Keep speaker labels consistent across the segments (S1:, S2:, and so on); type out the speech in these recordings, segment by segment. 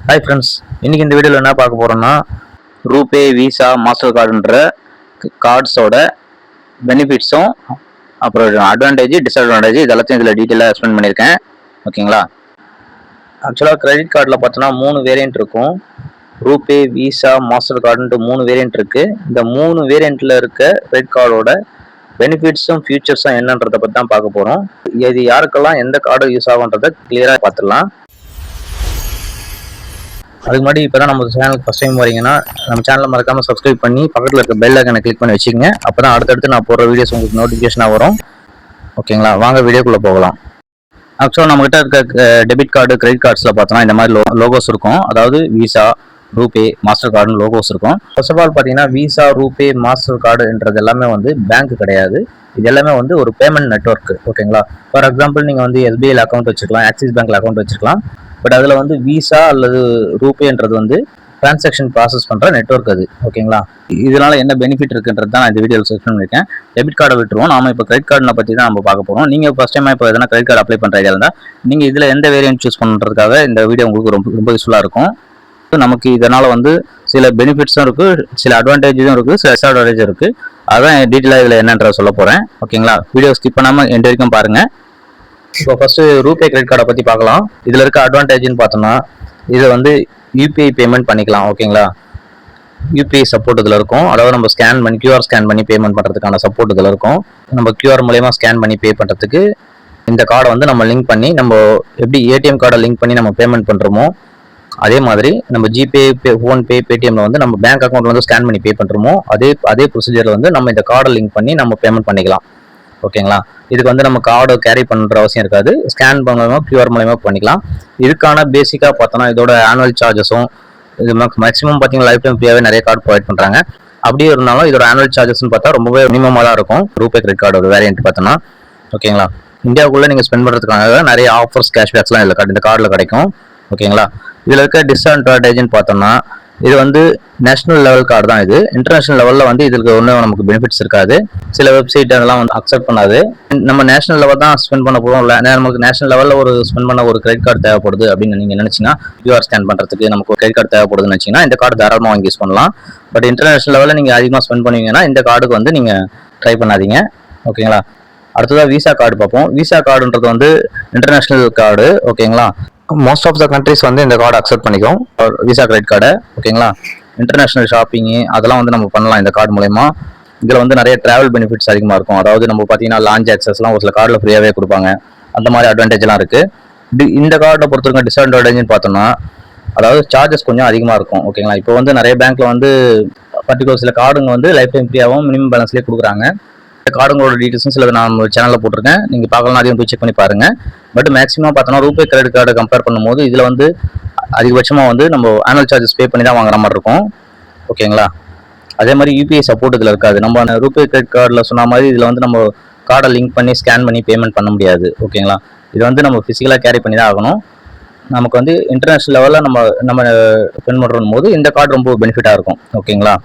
S1: Hi friends, இன்னைக்கு இந்த வீடியோவில் என்ன பார்க்க போகிறோம்னா ரூபே, விசா, மாஸ்டர் கார்டுன்ற கார்ட்ஸோட பெனிஃபிட்ஸும் அப்புறம் அட்வான்டேஜ், டிஸ்அட்வான்டேஜ் இதெல்லாத்தையும் இதில் டீட்டெயிலாக எக்ஸ்பிளைன் பண்ணியிருக்கேன். ஓகேங்களா? ஆக்சுவலாக கிரெடிட் கார்டில் பார்த்தோன்னா 3 வேரியன்ட் இருக்கும். ரூபே, விசா, மாஸ்டர் கார்டுன்ட்டு 3 வேரியன்ட் இருக்குது. இந்த 3 வேரியண்ட்டில் இருக்க கிரெடிட் கார்டோட பெனிஃபிட்ஸும் ஃபியூச்சர்ஸும் என்னன்றதை பற்றி தான் பார்க்க போகிறோம். இது யாருக்கெல்லாம் எந்த கார்டு யூஸ் ஆகுன்றதை கிளியராக பார்த்துடலாம். அதுக்கு முன்னாடி இப்போ தான் நம்ம சேனலுக்கு ஃபஸ்ட் டைம் வரீங்கன்னா நம்ம சேனலை மறக்காமல் சப்ஸ்கிரைப் பண்ணி பக்கத்தில் இருக்க பெல் ஐக்கனை கிளிக் பண்ணி வச்சுக்கோங்க. அப்போ தான் அடுத்தடுத்து நான் போடுற வீடியோஸ் உங்களுக்கு நோட்டிஃபிகேஷனாக வரும். ஓகேங்களா? வாங்க வீடியோக்குள்ளே போகலாம். ஆக்சுவலாக நம்மகிட்ட இருக்க டெபிட் கார்டு, கிரெடிட் கார்ட்ஸில் பார்த்தோன்னா இந்த மாதிரி லோகோஸ் இருக்கும். அதாவது விசா, ரூபே, மாஸ்டர் கார்டுன்னு லோகோஸ் இருக்கும். ஃபர்ஸ்ட் ஆஃப் ஆல் பார்த்தீங்கன்னா விசா, ரூபே, மாஸ்டர் கார்டுன்றது எல்லாமே வந்து பேங்க் கிடையாது. இது எல்லாமே வந்து ஒரு பேமெண்ட் நெட்வொர்க். ஓகேங்களா? ஃபார் எக்ஸாம்பிள் நீங்கள் வந்து எஸ்பிஐல அக்கௌண்ட் வச்சுக்கலாம், ஆக்சிஸ் பேங்க்ல அக்கௌண்ட் வச்சுக்கலாம். பட் அதில் வந்து விசா அல்லது ரூபேன்றது வந்து டிரான்சாக்ஷன் ப்ராசஸ் பண்ணுற நெட்வொர்க் அது. ஓகேங்களா? இதனால என்ன பெனிஃபிட் இருக்குன்றது தான் நான் இந்த வீடியோவில் செக்ஷன் பண்ணியிருக்கேன். டெபிட் கார்டை விட்டுருவோம். நாம இப்போ கிரெடிட் கார்டை பற்றி தான் நம்ம பார்க்க போகிறோம். நீங்கள் ஃபர்ஸ்ட் டைம் இப்போ எதனா கிரெடிட் கார்டு அப்ளை பண்ணுற ஐடியா இருந்தால் நீங்கள் இதில் எந்த வேரியன்ட் சூஸ் பண்ணுறதுக்காக இந்த வீடியோ உங்களுக்கு ரொம்ப யூஸ்ஃபுல்லாக இருக்கும். நமக்கு இதனால் வந்து சில பெனிஃபிட்ஸும் இருக்குது, சில அட்வான்டேஜும் இருக்குது, சில டிஸ்அட்வான்டேஜும் இருக்குது. அதான் டீட்டெயிலாக இதில் என்னன்ற சொல்ல போகிறேன். ஓகேங்களா? வீடியோ ஸ்கிப் பண்ணாமல் எண்ட் வரைக்கும் பாருங்கள். இப்போ ஃபர்ஸ்ட் ரூபே கிரெடிட் கார்டை பற்றி பார்க்கலாம். இதில் இருக்க அட்வான்டேஜ்னு பார்த்தோம்னா இதை வந்து யூபிஐ பேமெண்ட் பண்ணிக்கலாம். ஓகேங்களா? யூபிஐ சப்போர்ட் இதில் இருக்கும். அதாவது நம்ம ஸ்கேன் பண்ணி QR ஸ்கேன் பண்ணி பேமெண்ட் பண்ணுறதுக்கான சப்போர்ட் இதில் இருக்கும். நம்ம QR மூலயமா ஸ்கேன் பண்ணி பே பண்ணுறதுக்கு இந்த கார்டை வந்து நம்ம லிங்க் பண்ணி, நம்ம எப்படி ஏடிஎம் கார்டை லிங்க் பண்ணி நம்ம பேமெண்ட் பண்ணுறோமோ அதே மாதிரி நம்ம ஜிபே, ஃபோன்பே, பேடிஎம்ல வந்து நம்ம பேங்க் அக்கௌண்ட்ல வந்து ஸ்கேன் பண்ணி பே பண்ணுறோமோ அதே ப்ரொசீஜரில் வந்து நம்ம இந்த கார்டை லிங்க் பண்ணி நம்ம பேமெண்ட் பண்ணிக்கலாம். ஓகேங்களா? இதுக்கு வந்து நம்ம கார்டு கேரி பண்ணுற அவசியம் இருக்காது. ஸ்கேன் மூலமா QR மூலமா பண்ணிக்கலாம். இதுக்கான பேசிக்காக பார்த்தோன்னா இதோட ஆனுவல் சார்ஜஸும் இது மேக்ஸிமம் பார்த்தீங்கன்னா லைஃப் டைம் ஃப்ரீயாகவே நிறைய கார்டு ப்ரொவைட் பண்ணுறாங்க. அப்படியே இருந்தாலும் இதோட ஆனுவல் சார்ஜஸ்ன்னு பார்த்தா ரொம்பவே மினிமமாக தான் இருக்கும். ரூபே கிரெடிட் கார்டோட வேரியன்ட் பார்த்தோன்னா. ஓகேங்களா? இந்தியாவுக்குள்ளே நீங்கள் ஸ்பெண்ட் பண்ணுறதுக்காக நிறைய ஆஃபர்ஸ், கேஷ்பேக்ஸ்லாம் இந்த கார்டில் கிடைக்கும். ஓகேங்களா? இதில் இருக்க டிஸ்அட்வான்டேஜ்னு பார்த்தோம்னா இது வந்து நேஷனல் லெவல் கார்டு தான். இது இன்டர்நேஷனல் லெவலில் வந்து இதுக்கு ஒன்றும் நமக்கு பெனிஃபிட்ஸ் இருக்காது. சில வெப்சைட் அதெல்லாம் வந்து அக்செப்ட் பண்ணாது. நம்ம நேஷனல் லெவல் தான் ஸ்பெண்ட் பண்ண போகிறோம். இல்லை நமக்கு நேஷனல் லெவலில் ஒரு ஸ்பெண்ட் பண்ண ஒரு கிரெடிட் கார்டு தேவைப்படுது அப்படின்னு நீங்கள் நினச்சிங்கன்னா, QR ஸ்கேன் பண்ணுறதுக்கு நமக்கு ஒரு கிரெடிட் கார்டு தேவைப்படுதுன்னு நினச்சிங்கன்னா இந்த கார்டு தாராளமாக வாங்கி யூஸ் பண்ணலாம். பட் இன்டர்நேஷனல் லெவலில் நீங்கள் அதிகமாக ஸ்பெண்ட் பண்ணுவீங்கன்னா இந்த கார்டுக்கு வந்து நீங்கள் ட்ரை பண்ணாதீங்க. ஓகேங்களா? அடுத்ததாக விசா கார்டு பார்ப்போம். விசா கார்டுன்றது வந்து இன்டர்நேஷனல் கார்டு. ஓகேங்களா? மோஸ்ட் ஆஃப் த கண்ட்ரிஸ் வந்து இந்த கார்டு அக்செப்ட் பண்ணிக்கும், விசா கிரெடிட் கார்டை. ஓகேங்களா? இன்டர்நேஷனல் ஷாப்பிங்கு அதெல்லாம் வந்து நம்ம பண்ணலாம் இந்த கார்டு மூலயமா. இதில் வந்து நிறைய டிராவல் பெனிஃபிட்ஸ் அதிகமாக இருக்கும். அதாவது நம்ம பார்த்தீங்கன்னா லான்ச் ஆக்சஸ்லாம் ஒரு சில கார்டில் ஃப்ரீயாகவே கொடுப்பாங்க. அந்த மாதிரி அட்வான்டேஜ்லாம் இருக்குது. இந்த கார்டை பொறுத்தவரைக்கும் டிஸ்அட்வான்டேஜ்னு பார்த்தோம்னா அதாவது சார்ஜஸ் கொஞ்சம் அதிகமாக இருக்கும். ஓகேங்களா? இப்போ வந்து நிறைய பேங்க்ல வந்து பர்டிகுலர் சில கார்டுங்க வந்து லைஃப் டைம் ஃப்ரீயாகவும் மினிமம் பேலன்ஸ்லேயே கொடுக்குறாங்க. கார்டுங்களோட டீட்டெயில்ஸும் சில நான் சேனலில் போட்டிருக்கேன். நீங்கள் பார்க்கலாம், அதையும் போய் செக் பண்ணி பாருங்கள். பட் மேக்ஸிமம் பார்த்தோன்னா ரூபே கிரெடிட் கார்டை கம்பேர் பண்ணும்போது இதில் வந்து அதிகபட்சமாக வந்து நம்ம ஆனுவல் சார்ஜஸ் பே பண்ணி தான் வாங்குற மாதிரி இருக்கும். ஓகேங்களா? அதே மாதிரி யூபிஐ சப்போர்ட் இதில் இருக்காது. நம்ம ரூபே கிரெடிட் கார்டில் சொன்ன மாதிரி இதில் வந்து நம்ம கார்டை லிங்க் பண்ணி ஸ்கேன் பண்ணி பேமெண்ட் பண்ண முடியாது. ஓகேங்களா? இது வந்து நம்ம ஃபிசிக்கலாக கேரி பண்ணி தான் ஆகணும். நமக்கு வந்து இன்டர்நேஷனல் லெவலில் நம்ம ஸ்பெண்ட் பண்ணுறோம் போது இந்த கார்டு ரொம்ப பெனிஃபிட்டாக இருக்கும். ஓகேங்களா?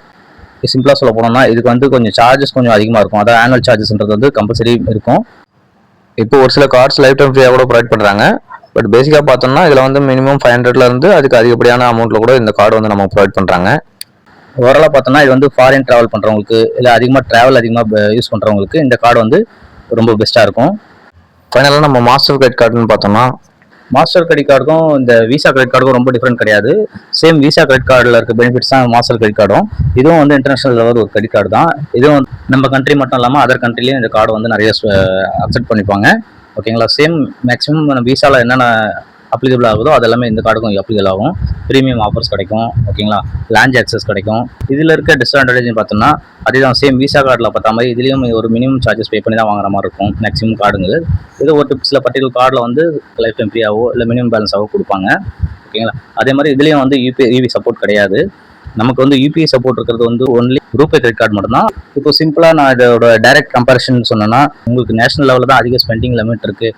S1: சிம்பிளாக சொல்ல போனோம்னா இதுக்கு வந்து கொஞ்சம் சார்ஜஸ் கொஞ்சம் அதிகமாக இருக்கும். அதாவது ஆனுவல் சார்ஜஸ்ன்றது வந்து கம்பல்சரி இருக்கும். இப்போ ஒரு சில கார்ட்ஸ் லைஃப் டைம் ஃப்ரீயாக கூட ப்ரொவைட் பண்ணுறாங்க. பட் பேசிக்காக பார்த்தோம்னா இதில் வந்து மினிமம் 500 இருந்து அதுக்கு அதிகப்படியான அமௌண்ட்டில் கூட இந்த கார்டு வந்து நம்ம ப்ரொவைட் பண்ணுறாங்க. ஓவராலாக பார்த்தோம்னா இது வந்து ஃபாரின் ட்ராவல் பண்ணுறவங்களுக்கு, இல்லை அதிகமாக யூஸ் பண்ணுறவங்களுக்கு இந்த கார்டு வந்து ரொம்ப பெஸ்ட்டாக இருக்கும். ஃபைனலாக நம்ம மாஸ்டர் கிரெடிட் கார்டுன்னு பார்த்தோம்னா மாஸ்டர் கிரெடிட் கார்டுக்கும் இந்த விசா கிரெடிட் கார்டுக்கும் ரொம்ப டிஃப்ரெண்ட் கிடையாது. சேம் விசா கிரெடிட் கார்டில் இருக்க பெனிஃபிட்ஸ் தான் மாஸ்டர் கிரெடிட் கார்டும். இதுவும் வந்து இன்டர்நேஷனல் லெவல் ஒரு கிரெடிட் கார்டு தான். இதுவும் நம்ம கண்ட்ரி மட்டும் இல்லாமல் அதர் கண்ட்ரிலையும் இந்த கார்டு வந்து நிறைய அக்செப்ட் பண்ணிப்பாங்க. ஓகேங்களா? சேம் மேக்ஸிமம் விசாவில் என்னென்ன அப்ளிகபிள் ஆகுதோ அது எல்லாமே இந்த கார்டுக்கும் அப்ளிகபிள் ஆகும். ப்ரீமியம் ஆஃபர்ஸ் கிடைக்கும். ஓகேங்களா? லான்ச் ஆக்சஸ் கிடைக்கும். இதில் இருக்க டிஸ்அட்வான்டேஜ் பார்த்தோம்னா அதே தான். சேம் விசா கார்டில் பார்த்தா மாதிரி இதுலேயும் ஒரு மினிமம் சார்ஜஸ் பே பண்ணி தான் வாங்குற மாதிரி இருக்கும் மேக்ஸிமம் கார்டுங்க. இது ஒரு சில பர்டிகுலர் கார்டில் வந்து லைஃப் டைம் ஃப்ரீயாகவோ இல்லை மினிமம் பேலன்ஸாகவோ கொடுப்பாங்க. ஓகேங்களா? அதே மாதிரி இதுலேயும் வந்து யூபிஐ சப்போர்ட் கிடையாது. நமக்கு வந்து யூபிஐ சப்போர்ட் இருக்கிறது வந்து ஒன்லி ரூபே கிரெடிட் கார்டு மட்டும்தான். இப்போ சிம்பிளாக நான் இதோட டைரக்ட் கம்பேரிஷன் சொன்னேன்னா உங்களுக்கு நேஷனல் லெவலில் தான் அதிக ஸ்பெண்டிங் லிமிட் இருக்குது.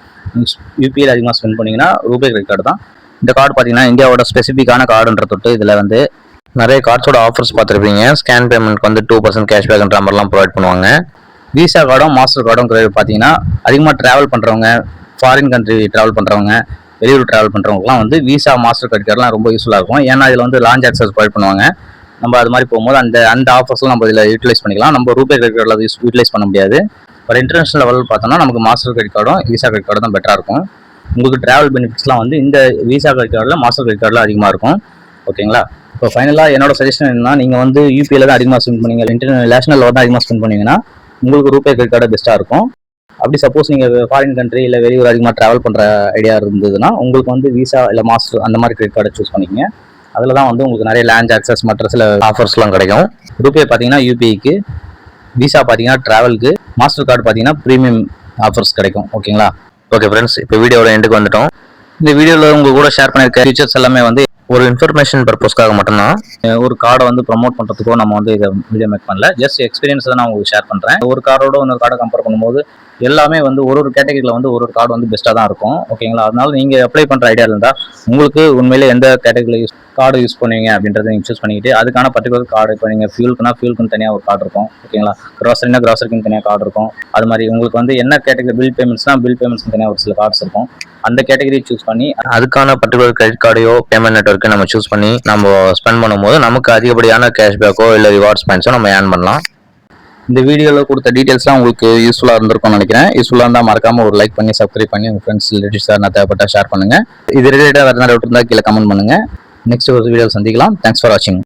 S1: யூபிஐயில் அதிகமாக ஸ்பெண்ட் பண்ணிங்கன்னா ரூபே கிரெடிட் கார்டு தான். இந்த கார்டு பார்த்தீங்கன்னா இந்தியாவோட ஸ்பெசிஃபிக்கான கார்டுன்ற தொட்டு இதில் வந்து நிறைய கார்ட்ஸோட ஆஃபர்ஸ் பார்த்துருப்பீங்க. ஸ்கேன் பேமெண்ட்க்கு வந்து 2% கேஷ்பேக்ன்ற மாதிரிலாம் ப்ரொவைட் பண்ணுவாங்க. விசா கார்டும் மாஸ்டர் கார்டும் பார்த்தீங்கன்னா அதிகமாக ட்ராவல் பண்ணுறவங்க, ஃபாரின் கண்ட்ரி ட்ராவல் பண்ணுறவங்க, வெளியூர் ட்ராவல் பண்ணுறவங்கலாம் வந்து விசா மாஸ்டர் கிரெடிட் கார்டெலாம் ரொம்ப யூஸ்ஃபுல்லாக இருக்கும். ஏன்னா இதில் வந்து லான்ச் ஆக்சஸ் ப்ரொவைட் பண்ணுவாங்க. நம்ம அது மாதிரி போகும்போது அந்த ஆஃபர்ஸ்லாம் நம்ம இதில் யூட்டிலைஸ் பண்ணிக்கலாம். நம்ம ரூபே கிரெடிட் கார்டில் அது யூட்டிலைஸ் பண்ண முடியாது. பட் இன்டர்நேஷனல் லெவலில் பார்த்தோம்னா நமக்கு மாஸ்டர் கிரெடிட் கார்டும் விசா கிரெடிட் கார்டும் தான் பெட்டராக இருக்கும். உங்களுக்கு ட்ராவல் பெனிஃபிட்ஸ்லாம் வந்து இந்த விசா கிரெடிட் கார்டில் மாஸ்டர் கிரெடிட் கார்டில் அதிகமாக இருக்கும். ஓகேங்களா? இப்போ ஃபைனலாக என்னோட சஜஷன் என்னன்னா, நீங்கள் வந்து யூபியில் தான் அதிகமாக ஸ்பெண்ட் பண்ணீங்க, நேஷனல் லெவல் தான் அதிகமாக ஸ்பெண்ட் பண்ணீங்கன்னா உங்களுக்கு ரூபே கிரெடிட் கார்டு பெஸ்ட்டாக இருக்கும். அப்படி சப்போஸ் நீங்கள் ஃபாரின் கண்ட்ரி இல்லை வெளியூர் அதிகமாக ட்ராவல் பண்ணுற ஐடியா இருந்ததுன்னா உங்களுக்கு வந்து விசா இல்லை மாஸ்டர் அந்த மாதிரி கிரெடிட் கார்டை சூஸ் பண்ணிக்கங்க. அதில் தான் வந்து உங்களுக்கு நிறைய லான்ச் ஆக்சஸ் மற்ற சில ஆஃபர்ஸ்லாம் கிடைக்கும். ரூபே பார்த்தீங்கன்னா யூபிஐக்கு, விசா பார்த்தீங்கன்னா ட்ராவலுக்கு, மாஸ்டர் கார்டு பார்த்தீங்கன்னா ப்ரீமியம் ஆஃபர்ஸ் கிடைக்கும். ஓகேங்களா? ஓகே ஃப்ரெண்ட்ஸ், இப்போ வீடியோட எண்டுக்கு வந்துட்டோம். இந்த வீடியோவில் உங்கள் கூட ஷேர் பண்ணியிருக்க ஃபீச்சர்ஸ் எல்லாமே வந்து ஒரு இன்ஃபர்மேஷன் பர்பஸ்க்காக மட்டும்தான். ஒரு கார்டை வந்து ப்ரமோட் பண்ணுறதுக்கோ நம்ம வந்து இதை வீடியோ மேக் பண்ணல. ஜஸ்ட் எக்ஸ்பீரியன்ஸ் தான் நான் உங்களுக்கு ஷேர் பண்ணுறேன். ஒரு கார்டோட இன்னொரு கார்டை கம்பேர் பண்ணும்போது எல்லாமே வந்து ஒரு கேட்டகரியில் வந்து ஒரு கார்டு வந்து பெஸ்ட்டாக தான் இருக்கும். ஓகேங்களா? அதனால நீங்கள் அப்ளை பண்ணுற ஐடியா இருந்தால் உங்களுக்கு உண்மையிலே எந்த கேட்டகரியில் கார்டு யூஸ் பண்ணுவீங்க அப்படின்றத நீங்கள் சூஸ் பண்ணிக்கிட்டு அதுக்கான பர்டிகுலர் கார்டு, இப்போ நீங்கள் ஃபியூலுக்குன்னு தனியாக ஒரு கார்டு இருக்கும். ஓகேங்களா? கிராசரிக்குன்னு தனியாக கார்டு இருக்கும். அது மாதிரி உங்களுக்கு வந்து என்ன கேட்டகரி பில் பேமெண்ட்ஸ்க்கு தனியாக ஒரு சில கார்ட்ஸ் இருக்கும். அந்த கேட்டகரி சூஸ் பண்ணி அதுக்கான பர்டிகுலர் கிரெடிட் கார்டையோ பேமெண்ட் நெட்வொர்க்கை நம்ம சூஸ் பண்ணி நம்ம ஸ்பெண்ட் பண்ணும்போது நமக்கு அதிகப்படியான கேஷ்பேக்கோ இல்லை ரிவார்ட்ஸ் பாயிண்ட்ஸோ நம்ம ஏர்ன் பண்ணலாம். இந்த வீடியோவில் கொடுத்த டீட்டெயில்ஸ்லாம் உங்களுக்கு யூஸ்ஃபுல்லாக இருந்திருக்கும்னு நினைக்கிறேன். யூஸ்ஃபுல்லாக இருந்தால் மறக்காமல் ஒரு லைக் பண்ணி சப்ஸ்கிரைப் பண்ணி உங்கள் ஃப்ரெண்ட்ஸ் ரிலேட்டிவ்ஸ் நான் தேவைப்பட்டால் ஷேர் பண்ணுங்கள். இது ரிலேட்டடாக வேறு டவுட் இருந்தால் கீழே கமெண்ட் பண்ணுங்கள். நெக்ஸ்ட் ஒரு வீடியோவில் சந்திக்கலாம். தேங்க்ஸ் ஃபார் வாட்சிங்.